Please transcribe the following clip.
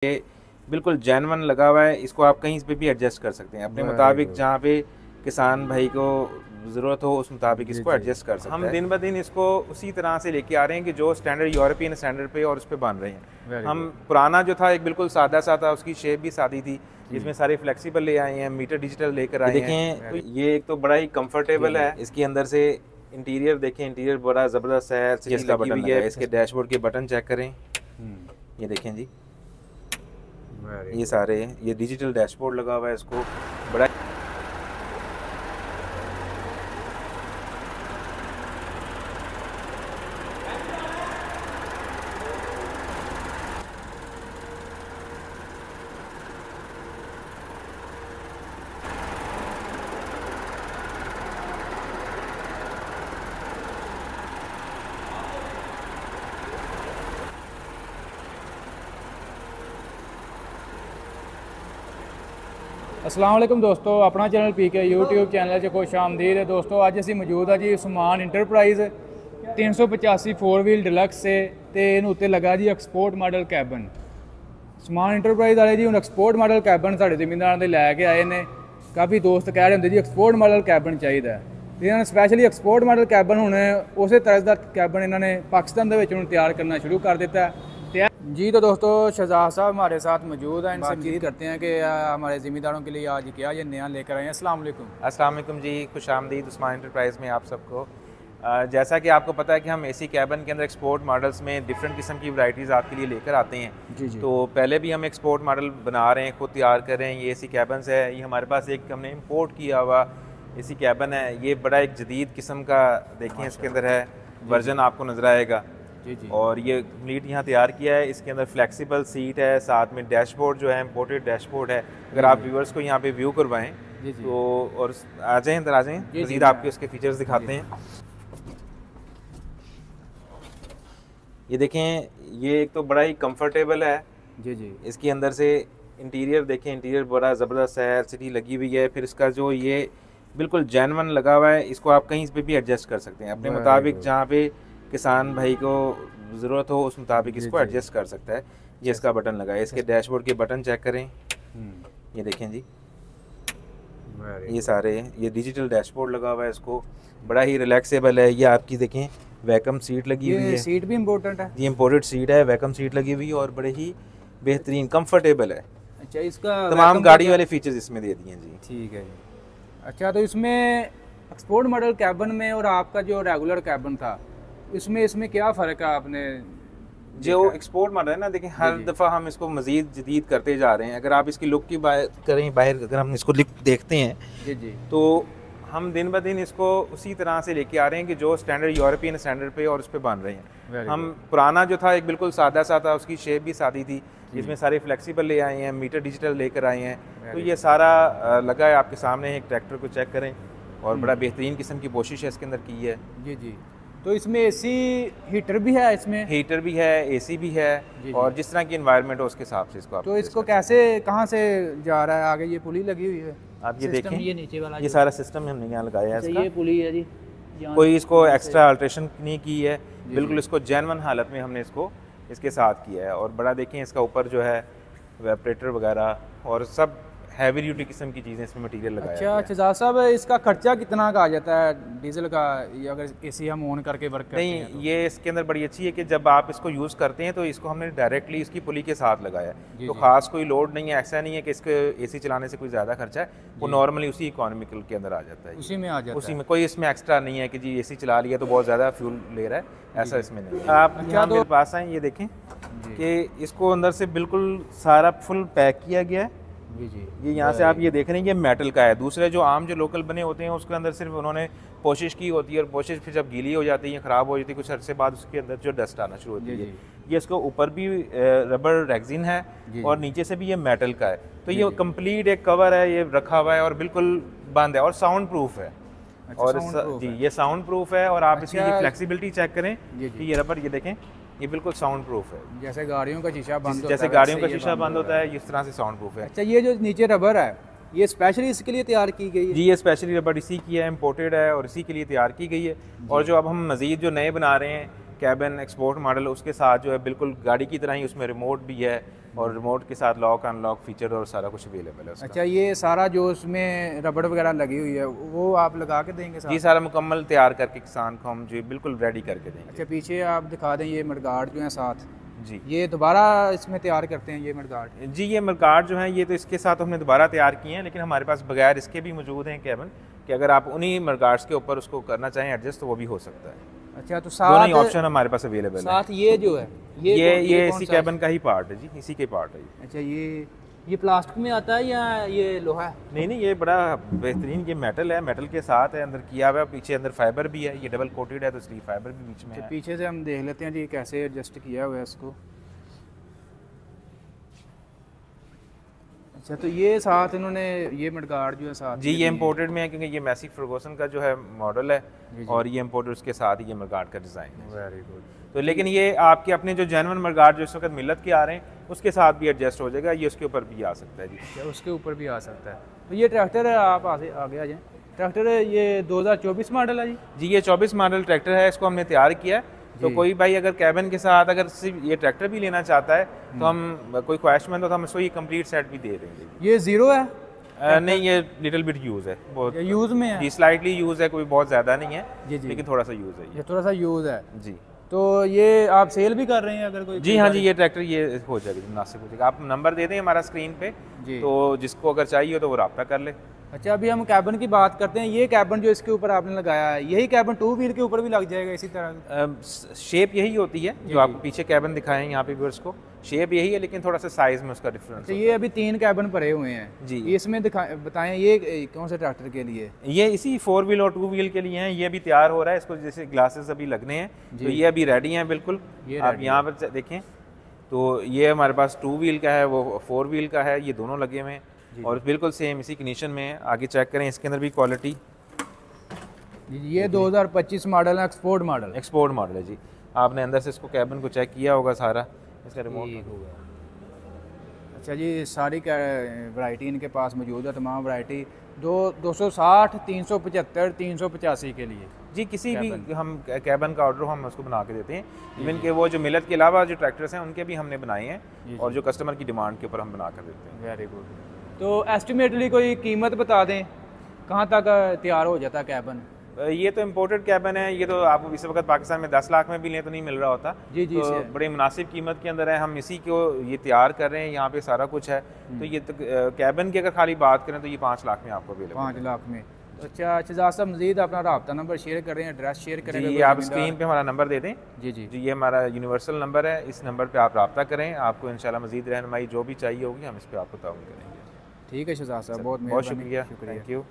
ये बिल्कुल जेन्युइन लगा हुआ है। इसको आप कहीं पे भी एडजस्ट कर सकते हैं अपने मुताबिक, जहाँ पे किसान भाई को ज़रूरत हो उस मुताबिक इसको एडजस्ट कर सकते हैं। हम दिन ब दिन इसको उसी तरह से लेके आ रहे हैं कि जो स्टैंडर्ड यूरोपियन स्टैंडर्ड पे और उस पर बन रहे हैं। हम पुराना जो था एक बिल्कुल सादा सा था, उसकी शेप भी सादी थी, इसमें सारे फ्लेक्सिबल ले आए हैं, मीटर डिजिटल लेकर आए हैं। देखें तो ये एक तो बड़ा ही कंफर्टेबल है। इसके अंदर से इंटीरियर देखें, इंटीरियर बड़ा ज़बरदस्त है। इसका बटन है, इसके डैशबोर्ड के बटन चेक करें, ये देखें जी, ये सारे ये डिजिटल डैशबोर्ड लगा हुआ है। इसको बड़ा अस्सलाम वालेकुम दोस्तों, अपना चैनल पीके यूट्यूब चैनल 'ਚ खुश आमदीद है। दोस्तों ਅੱਜ ਅਸੀਂ ਮੌਜੂਦ ਆ ਜੀ ਉਸਮਾਨ ਇੰਟਰਪ੍ਰਾਈਜ਼ 385 4 ਵੀਲ ਡਿਲਕਸ ਸੇ ਤੇ ਇਹਨੂੰ ਉੱਤੇ ਲੱਗਾ ਜੀ ਐਕਸਪੋਰਟ ਮਾਡਲ ਕੈਬਨ। ਉਸਮਾਨ ਇੰਟਰਪ੍ਰਾਈਜ਼ ਵਾਲੇ ਜੀ ਹੁਣ ਐਕਸਪੋਰਟ ਮਾਡਲ ਕੈਬਨ ਸਾਡੇ ਜ਼ਿਮੀਂਦਾਰਾਂ ਦੇ ਲੈ ਕੇ ਆਏ ਨੇ। ਕਾਫੀ ਦੋਸਤ ਕਹਿ ਰਹੇ ਹੁੰਦੇ ਜੀ ਐਕਸਪੋਰਟ ਮਾਡਲ ਕੈਬਨ ਚਾਹੀਦਾ ਹੈ, ਤੇ ਇਹਨਾਂ ਨੇ ਸਪੈਸ਼ਲੀ ਐਕਸਪੋਰਟ ਮਾਡਲ ਕੈਬਨ ਹੁਣ ਉਸੇ ਤਰ੍ਹਾਂ ਦਾ ਕੈਬਨ ਇਹਨਾਂ ਨੇ ਪਾਕਿस्तान ਦੇ ਵਿੱਚ ਹੁਣ ਤਿਆਰ करना शुरू कर ਦਿੱਤਾ है। जी तो दोस्तों शहजाद साहब हमारे साथ मौजूद हैं, इनसे उम्मीद करते हैं कि हमारे ज़िम्मेदारों के लिए आज क्या ये नया लेकर आए हैं। अस्सलाम वालेकुम। अस्सलाम वालेकुम जी, खुश आमदीद उस्मान इंटरप्राइज़ में आप सबको। जैसा कि आपको पता है कि हम एसी कैबन के अंदर एक्सपोर्ट मॉडल्स में डिफरेंट किस्म की वैरायटीज़ आपके लिए लेकर आते हैं। जी। तो पहले भी हम एक्सपोर्ट मॉडल बना रहे हैं, खुद तैयार कर रहे हैं। ये एसी कैबन है, ये हमारे पास एक हमने इम्पोर्ट किया हुआ एसी कैबन है। ये बड़ा एक जदीद किस्म का देखें इसके अंदर है वर्जन, आपको नज़र आएगा। जी। और ये कंप्लीट यहाँ तैयार किया है। इसके अंदर फ्लेक्सिबल सीट है, साथ में डैशबोर्ड जो है इम्पोर्टेड डैशबोर्ड है। अगर आप व्यूअर्स को यहाँ पे व्यू करवाएं तो और आ जाएं, अंदर आ जाएं, मज़ीद आपके उसके फीचर्स दिखाते हैं। ये देखें, ये एक तो बड़ा ही कंफर्टेबल है। जी। इसके अंदर से इंटीरियर देखें, इंटीरियर बड़ा ज़बरदस्त है, एलसीडी लगी हुई है। फिर इसका जो ये बिल्कुल जेन्युइन लगा हुआ है, इसको आप कहीं पे भी एडजस्ट कर सकते हैं अपने मुताबिक, जहाँ पे किसान भाई को ज़रूरत हो उस मुताबिक इसको एडजस्ट कर सकता है। ये इसका बटन लगा है, इसके डैशबोर्ड के बटन चेक करें, ये देखें जी, ये सारे ये डिजिटल डैशबोर्ड लगा हुआ है। इसको बड़ा ही रिलैक्सेबल है। ये आपकी देखें वैकम सीट लगी हुई है, सीट भी इम्पोर्टेंट है, ये इम्पोर्टेड सीट है, वैकम सीट लगी हुई है और बड़े ही बेहतरीन कंफर्टेबल है। अच्छा, इसका तमाम गाड़ी वाले फीचर्स इसमें दे दिए हैं जी। ठीक है जी। अच्छा, तो इसमें एक्सपोर्ट मॉडल कैबन में और आपका जो रेगुलर कैबन था इसमें क्या फ़र्क है आपने जो एक्सपोर्ट मॉडल है ना, देखिए हर दफ़ा हम इसको मज़ीद जदीद करते जा रहे हैं। अगर आप इसकी लुक की बात करें बाहर, अगर हम इसको देखते हैं जी तो हम दिन ब दिन इसको उसी तरह से लेके आ रहे हैं कि जो स्टैंडर्ड यूरोपियन स्टैंडर्ड पे और उस पर बन रहे हैं। हम पुराना जो था एक बिल्कुल सादा सा था, उसकी शेप भी सादी थी, इसमें सारे फ्लेक्सिबल ले आए हैं, मीटर डिजिटल लेकर आए हैं। तो ये सारा लगा है आपके सामने। एक ट्रैक्टर को चेक करें और बड़ा बेहतरीन किस्म की कोशिश है इसके अंदर की है। जी। तो इसमें एसी हीटर भी है, इसमें हीटर भी है, एसी भी है, और जिस तरह की एनवायरनमेंट हो उसके हिसाब से इसको आप तो इसको कैसे कहाँ से जा रहा है आगे? ये पुली लगी हुई है, आप ये देखें, ये नीचे वाला ये सारा सिस्टम हमने यहाँ लगाया है इसका। ये पुली है जी, कोई इसको एक्स्ट्रा अल्ट्रेशन नहीं की है, बिल्कुल इसको जेन्युइन हालत में हमने इसको इसके साथ किया है। और बड़ा देखें इसका ऊपर जो है वेपरेटर वगैरह और सब हैवी ड्यूटी किस्म की चीज़ें इसमें मटीरियल लगाया है। अच्छा शहजाद साहब, इसका खर्चा कितना का आ जाता है डीजल का, अगर एसी हम ऑन करके वर्क करते हैं? नहीं, ये इसके अंदर बड़ी अच्छी है कि जब आप इसको यूज़ करते हैं तो इसको हमने डायरेक्टली इसकी पुली के साथ लगाया है, तो ख़ास कोई लोड नहीं है। ऐसा नहीं है कि इसके एसी चलाने से कोई ज़्यादा खर्चा है, वो नॉर्मली उसी इकोनॉमिकल के अंदर आ जाता है, उसी में आ जाता है, उसी में कोई इसमें एक्स्ट्रा नहीं है कि जी एसी चला लिया तो बहुत ज़्यादा फ्यूल ले रहा है, ऐसा इसमें नहीं है। आप यहाँ मेरे पास आएँ, ये देखें कि इसको अंदर से बिल्कुल सारा फुल पैक किया गया है। जी। ये यहाँ से आप ये देख रहे हैं, ये मेटल का है। दूसरे जो आम जो लोकल बने होते हैं उसके अंदर सिर्फ उन्होंने पोशिश की होती है, और पोशिश फिर जब गीली हो जाती है, ख़राब हो जाती है, कुछ अर्से बाद उसके अंदर जो डस्ट आना शुरू होती है। ये इसके ऊपर भी रबर रेक्सिन है और नीचे से भी ये मेटल का है। तो ये कंप्लीट एक कवर है, ये रखा हुआ है और बिल्कुल बंद है और साउंड प्रूफ है। और जी ये साउंड प्रूफ है। और आप इसकी फ्लेक्सिबिलिटी चेक करें कि ये रबर, ये देखें, ये बिल्कुल साउंड प्रूफ है, जैसे गाड़ियों का शीशा बंद जैसे गाड़ियों का शीशा बंद होता है, इस तरह से साउंड प्रूफ है। अच्छा, ये जो नीचे रबर है ये स्पेशली इसके लिए तैयार की गई है? जी, ये स्पेशली रबर इसी की है, इम्पोर्टेड है और इसी के लिए तैयार की गई है। और जो अब हम मज़ीद जो नए बना रहे हैं कैबिन एक्सपोर्ट मॉडल, उसके साथ जो है बिल्कुल गाड़ी की तरह ही उसमें रिमोट भी है, और रिमोट के साथ लॉक अनलॉक फीचर और सारा कुछ अवेलेबल है उसका। अच्छा, ये सारा जो उसमें रबड़ वगैरह लगी हुई है वो आप लगा के देंगे साथ? जी, सारा मुकम्मल तैयार करके किसान को हम जो बिल्कुल रेडी करके देंगे। अच्छा, पीछे आप दिखा दें ये मडगार्ड जो है साथ जी, ये दोबारा इसमें तैयार करते हैं ये मडगार्ड? जी, ये मडगार्ड जो है ये तो इसके साथ हमने दोबारा तैयार किए हैं, लेकिन हमारे पास बगैर इसके भी मौजूद हैं कैबिन, कि अगर आप उन्हीं मडगार्ड्स के ऊपर उसको करना चाहें एडजस्ट तो वो भी हो सकता है। अच्छा, तो दोनों ही साथ ऑप्शन हमारे पास अवेलेबल है। साथ ये जो है ये इसी कैबिन का ही पार्ट है जी, इसी के पार्ट है। अच्छा, ये प्लास्टिक में आता है या ये लोहा है? नहीं नहीं, ये बड़ा बेहतरीन, ये मेटल है, मेटल के साथ है, अंदर किया हुआ है, पीछे अंदर फाइबर भी है, ये डबल कोटेड है तो इसलिए फाइबर भी बीच में है। पीछे से हम देख लेते हैं जी कैसे एडजस्ट किया हुआ है इसको। अच्छा, तो ये साथ इन्होंने ये मडगार्ड जो है साथ जी, ये इम्पोर्टेड में है क्योंकि ये मैसी फर्गूसन का जो है मॉडल है और ये इम्पोर्टेड उसके साथ ही ये मडगार्ड का डिज़ाइन है। Very good. तो लेकिन ये आपके अपने जो जेन्युइन मडगार्ड जो इस वक्त मिलत के आ रहे हैं उसके साथ भी एडजस्ट हो जाएगा, ये उसके ऊपर भी आ सकता है जी। अच्छा, उसके ऊपर भी आ सकता है। तो ये ट्रैक्टर है, आप आगे आ जाएँ। ट्रैक्टर ये 2024 मॉडल है जी? जी, ये 24 मॉडल ट्रैक्टर है, इसको हमने तैयार किया है। तो कोई भाई अगर कैबिन के साथ अगर सिर्फ ये ट्रैक्टर भी लेना चाहता है तो हम कोई ख्वाहिशमंद हो तो हम इसको ये कंप्लीट सेट भी दे देंगे। ये ज़ीरो है? नहीं, ये लिटिल बिट यूज़ है, बहुत यूज़ में है जी, स्लाइटली यूज़ है, कोई बहुत ज़्यादा नहीं है जी जी, लेकिन थोड़ा सा यूज़ है ये थोड़ा सा यूज़ है जी। तो ये आप सेल भी कर रहे हैं अगर कोई? जी हाँ जी, ये ट्रैक्टर ये हो जाएगा, मुनासिब हो जाएगा। आप नंबर दे दें हमारा स्क्रीन पे जी, तो जिसको अगर चाहिए हो तो वो रब्ता कर ले। अच्छा, अभी हम कैबिन की बात करते हैं। ये कैबिन जो इसके ऊपर आपने लगाया है, यही कैबिन 2 व्हील के ऊपर भी लग जाएगा इसी तरह? शेप यही होती है जो आपको पीछे कैबिन दिखाएं यहाँ पे व्यूअर्स को, शेप यही है लेकिन थोड़ा सा साइज में उसका डिफरेंस। अच्छा, ये अभी 3 कैबिन भरे हुए हैं जी। इसमें बताएं ये कौन से ट्रैक्टर के लिए? ये इसी 4 व्हील और 2 व्हील के लिए हैं। ये अभी तैयार हो रहा है, इसको जैसे ग्लासेस अभी लगने हैं तो ये अभी रेडी हैं बिल्कुल। आप यहाँ पर देखें तो ये हमारे पास 2 व्हील का है, वो 4 व्हील का है, ये दोनों लगे हुए हैं और बिल्कुल सेम इसी कंडीशन में है। आगे चेक करें, इसके अंदर भी क्वालिटी। ये 2025 मॉडल है, एक्सपोर्ट मॉडल है जी। आपने अंदर से इसको कैबिन को चेक किया होगा सारा, इसका रिमोट होगा। अच्छा जी, सारी वैरायटी इनके पास मौजूद है, तमाम वैरायटी 260, 375, 385 के लिए जी। किसी भी हम कैबिन का ऑर्डर हम उसको बना के देते हैं। इवन के वो जो मिलत के अलावा जो ट्रैक्टर्स हैं उनके भी हमने बनाए हैं और जो कस्टमर की डिमांड के ऊपर हम बना कर देते हैं। Very good. तो एस्टिमेटली कोई कीमत बता दें कहाँ तक तैयार हो जाता है कैबिन? ये तो इम्पोर्टेड कैबिन है, ये तो आप इस वक्त पाकिस्तान में 10 लाख में भी लें तो नहीं मिल रहा होता। जी जी, तो बड़े मुनासिब कीमत के अंदर है, हम इसी को ये तैयार कर रहे हैं, यहाँ पे सारा कुछ है। तो ये तो कैबिन की अगर खाली बात करें तो ये 5 लाख में आपको अवेलेबल 5 लाख में। अच्छा, शहजाद साहब मजीद अपना रब्ता नंबर शेयर करें, एड्रेस शेयर करें? जी, आप स्क्रीन पे हमारा नंबर दे दें। जी जी जी, ये हमारा यूनिवर्सल नंबर है, इस नंबर पे आप रब्ता करें, आपको इंशाल्लाह मजीद रहनुमाई जो भी चाहिए होगी हम इस पर आपको ताउन करेंगे। ठीक है शहजाद साहब, बहुत शुक्रिया, थैंक यू।